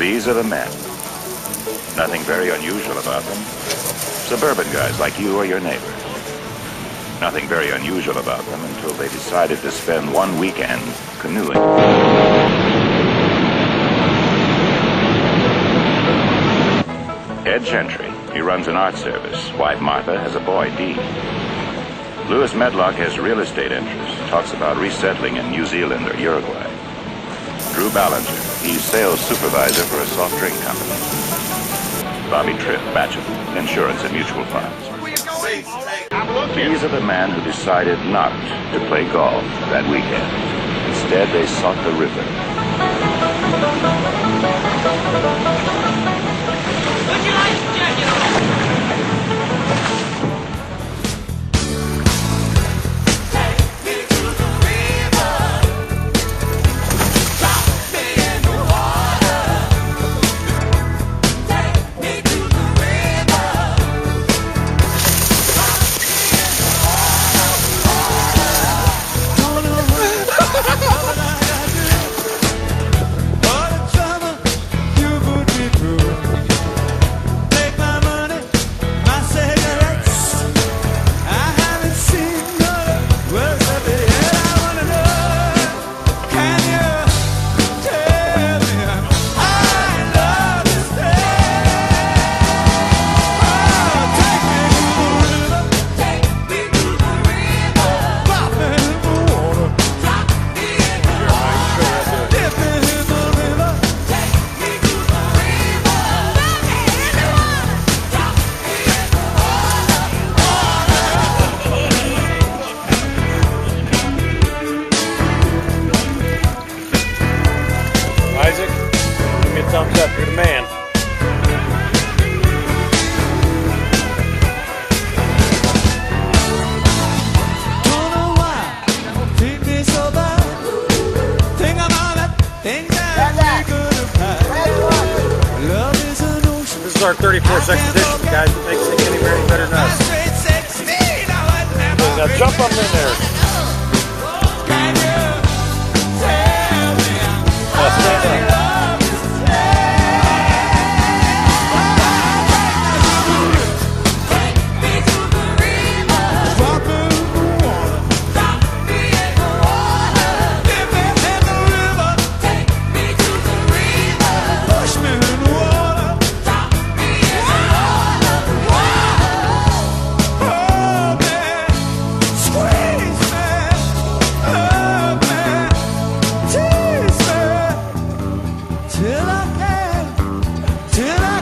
These are the men. Nothing very unusual about them. Suburban guys like you or your neighbors. Nothing very unusual about them until they decided to spend one weekend canoeing. Ed Gentry, he runs an art service. Wife Martha has a boy, Dean. Lewis Medlock has real estate interests. Talks about resettling in New Zealand or Uruguay. Drew Ballinger, he's sales supervisor for a soft drink company. Bobby Tripp, bachelor, insurance and mutual funds. These are the men who decided not to play golf that weekend. Instead, they sought the river. Would you like to check it out? Isaac, give me a thumbs up. You're the man. Don't know why treat me so bad. Think of all the things that we could have had. Love is an ocean. This is our 34th expedition, guys. It makes it any very better than us. Now jump up in there. Can you tell me Stand up. till I